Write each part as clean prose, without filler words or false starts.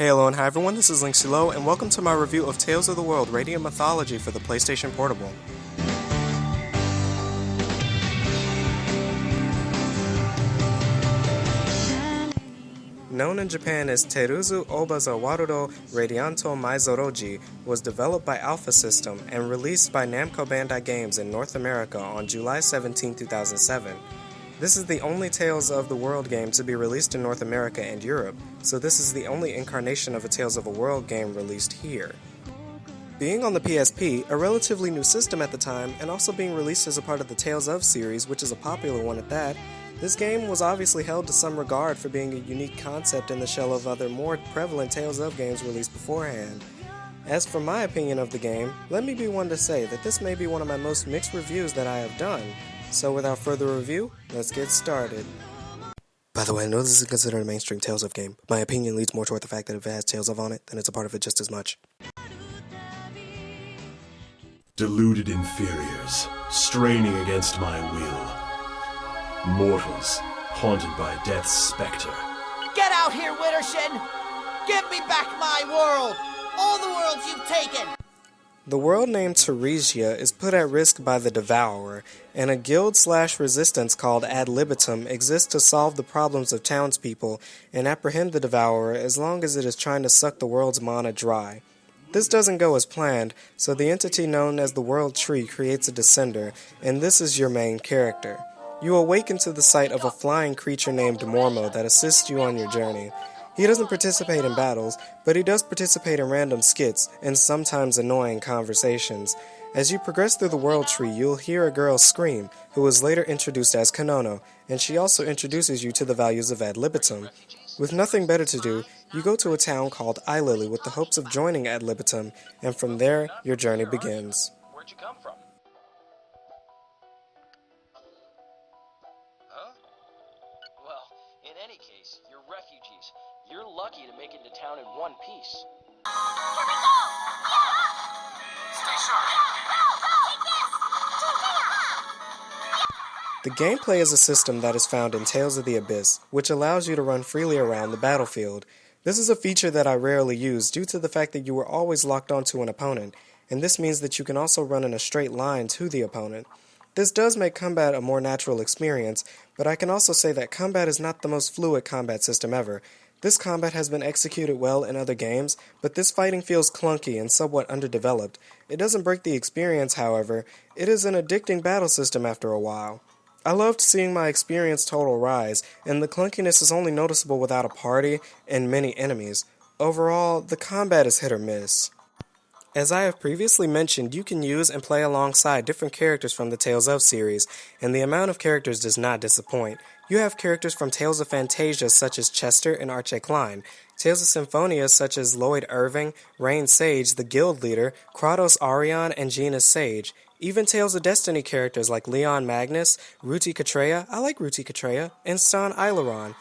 Hey, hello and hi everyone, this is Linksy and welcome to my review of Tales of the World Radiant Mythology for the PlayStation Portable. Known in Japan as Teruzu Obaza Warudo Radianto Maizoroji, was developed by Alpha System and released by Namco Bandai Games in North America on July 17, 2007. This is the only Tales of the World game to be released in North America and Europe, so this is the only incarnation of a Tales of the World game released here. Being on the PSP, a relatively new system at the time, and also being released as a part of the Tales of series, which is a popular one at that, this game was obviously held to some regard for being a unique concept in the shell of other more prevalent Tales of games released beforehand. As for my opinion of the game, let me be one to say that this may be one of my most mixed reviews that I have done. So without further review, let's get started. By the way, I know this is considered a mainstream Tales of game, but my opinion leads more toward the fact that if it has Tales of on it, then it's a part of it just as much. Deluded inferiors, straining against my will. Mortals, haunted by death's specter. Get out here, Wittershin! Give me back my world! All the worlds you've taken! The world named Teresia is put at risk by the Devourer, and a guild/resistance called Ad Libitum exists to solve the problems of townspeople and apprehend the Devourer as long as it is trying to suck the world's mana dry. This doesn't go as planned, so the entity known as the World Tree creates a descender, and this is your main character. You awaken to the sight of a flying creature named Mormo that assists you on your journey. He doesn't participate in battles, but he does participate in random skits and sometimes annoying conversations. As you progress through the World Tree, you'll hear a girl scream, who is later introduced as Konono, and she also introduces you to the values of Ad Libitum. With nothing better to do, you go to a town called Eylily with the hopes of joining Ad Libitum, and from there, your journey begins. Where'd you come from? Huh? Well, in any case, you're refugees. You're lucky to make it to town in one piece. Here we go! Yeah! Stay sharp! The gameplay is a system that is found in Tales of the Abyss, which allows you to run freely around the battlefield. This is a feature that I rarely use due to the fact that you are always locked onto an opponent, and this means that you can also run in a straight line to the opponent. This does make combat a more natural experience, but I can also say that combat is not the most fluid combat system ever. This combat has been executed well in other games, but this fighting feels clunky and somewhat underdeveloped. It doesn't break the experience, however. It is an addicting battle system after a while. I loved seeing my experience total rise, and the clunkiness is only noticeable without a party and many enemies. Overall, the combat is hit or miss. As I have previously mentioned, you can use and play alongside different characters from the Tales of series, and the amount of characters does not disappoint. You have characters from Tales of Fantasia such as Chester and Archie Klein, Tales of Symphonia such as Lloyd Irving, Rain Sage, the guild leader, Kratos Arion, and Gina Sage. Even Tales of Destiny characters like Leon Magnus, Ruti Katreya, I like Ruti Katreya, and Stan Aileron.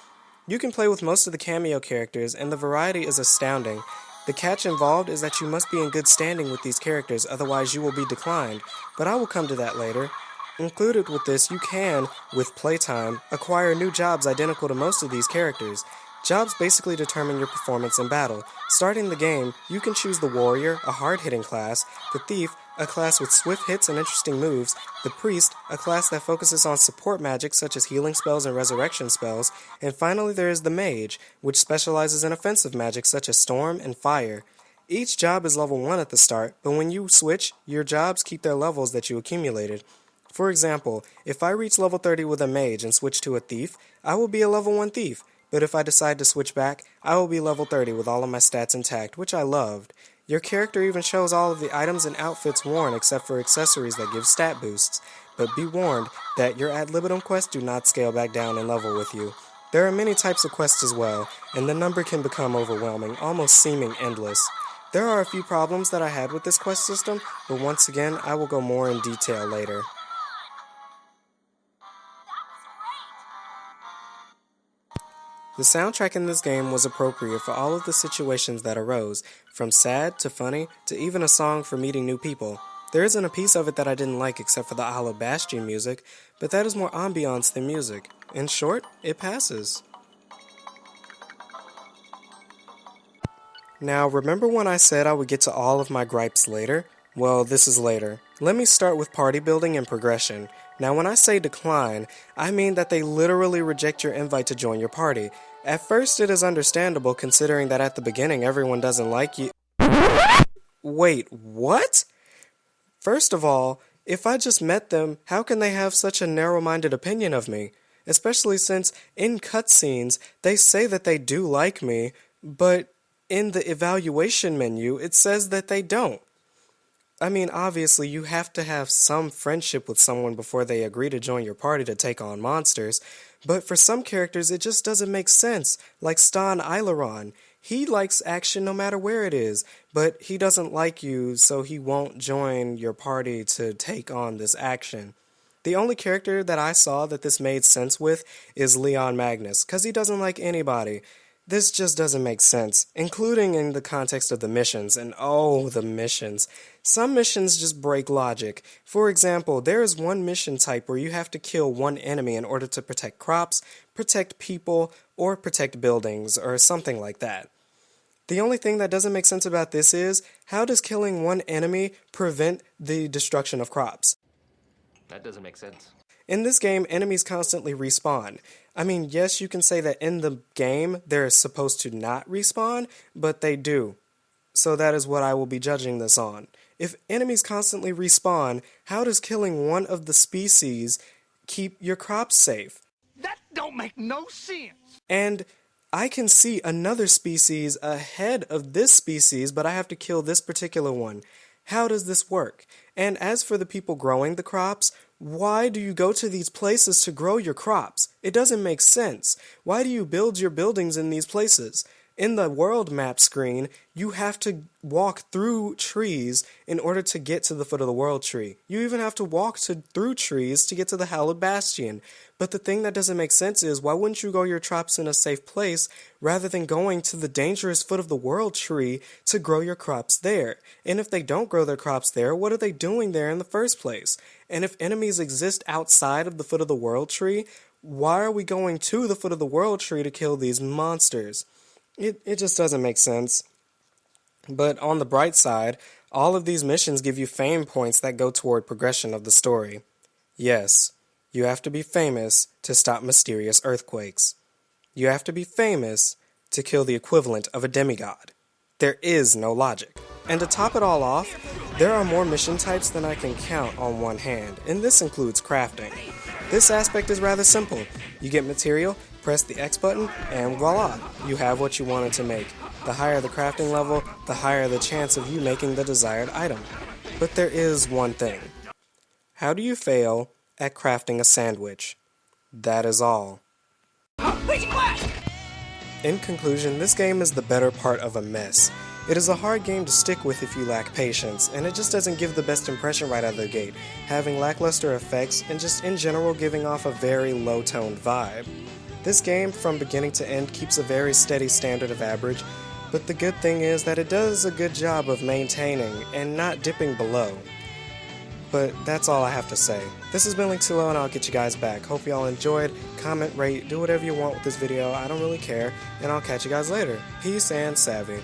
You can play with most of the cameo characters, and the variety is astounding. The catch involved is that you must be in good standing with these characters, otherwise you will be declined, but I will come to that later. Included with this, you can, with playtime, acquire new jobs identical to most of these characters. Jobs basically determine your performance in battle. Starting the game, you can choose the Warrior, a hard-hitting class, the Thief, a class with swift hits and interesting moves, the Priest, a class that focuses on support magic such as healing spells and resurrection spells, and finally there is the Mage, which specializes in offensive magic such as Storm and Fire. Each job is level 1 at the start, but when you switch, your jobs keep their levels that you accumulated. For example, if I reach level 30 with a Mage and switch to a Thief, I will be a level 1 Thief, but if I decide to switch back, I will be level 30 with all of my stats intact, which I loved. Your character even shows all of the items and outfits worn except for accessories that give stat boosts, but be warned that your ad libitum quests do not scale back down in level with you. There are many types of quests as well, and the number can become overwhelming, almost seeming endless. There are a few problems that I had with this quest system, but once again, I will go more in detail later. The soundtrack in this game was appropriate for all of the situations that arose, from sad to funny to even a song for meeting new people. There isn't a piece of it that I didn't like except for the Hollow Bastion music, but that is more ambiance than music. In short, it passes. Now, remember when I said I would get to all of my gripes later? Well, this is later. Let me start with party building and progression. Now, when I say decline, I mean that they literally reject your invite to join your party. At first, it is understandable considering that at the beginning everyone doesn't like you. Wait, what? First of all, if I just met them, how can they have such a narrow-minded opinion of me? Especially since, in cutscenes, they say that they do like me, but in the evaluation menu, it says that they don't. I mean, obviously, you have to have some friendship with someone before they agree to join your party to take on monsters, but for some characters, it just doesn't make sense, like Stan Aileron. He likes action no matter where it is, but he doesn't like you, so he won't join your party to take on this action. The only character that I saw that this made sense with is Leon Magnus, because he doesn't like anybody. This just doesn't make sense, including in the context of the missions, and oh, the missions. Some missions just break logic. For example, there is one mission type where you have to kill one enemy in order to protect crops, protect people, or protect buildings, or something like that. The only thing that doesn't make sense about this is, how does killing one enemy prevent the destruction of crops? That doesn't make sense. In this game, enemies constantly respawn. I mean, yes, you can say that in the game they're supposed to not respawn, but they do. So that is what I will be judging this on. If enemies constantly respawn, how does killing one of the species keep your crops safe? That don't make no sense. And I can see another species ahead of this species, but I have to kill this particular one. How does this work? And as for the people growing the crops, why do you go to these places to grow your crops? It doesn't make sense. Why do you build your buildings in these places? In the world map screen, you have to walk through trees in order to get to the foot of the world tree. You even have to walk through trees to get to the Hallowed Bastion. But the thing that doesn't make sense is, why wouldn't you grow your crops in a safe place rather than going to the dangerous foot of the world tree to grow your crops there? And if they don't grow their crops there, what are they doing there in the first place? And if enemies exist outside of the foot of the world tree, why are we going to the foot of the world tree to kill these monsters? It just doesn't make sense. But on the bright side, all of these missions give you fame points that go toward progression of the story. Yes, you have to be famous to stop mysterious earthquakes. You have to be famous to kill the equivalent of a demigod. There is no logic. And to top it all off, there are more mission types than I can count on one hand, and this includes crafting. This aspect is rather simple. You get material, press the X button, and voila, you have what you wanted to make. The higher the crafting level, the higher the chance of you making the desired item. But there is one thing. How do you fail at crafting a sandwich? That is all. In conclusion, this game is the better part of a mess. It is a hard game to stick with if you lack patience, and it just doesn't give the best impression right out of the gate, having lackluster effects and just in general giving off a very low-toned vibe. This game, from beginning to end, keeps a very steady standard of average, but the good thing is that it does a good job of maintaining and not dipping below. But that's all I have to say. This has been Linksilo, and I'll get you guys back. Hope y'all enjoyed. Comment, rate, do whatever you want with this video. I don't really care, and I'll catch you guys later. Peace and savvy.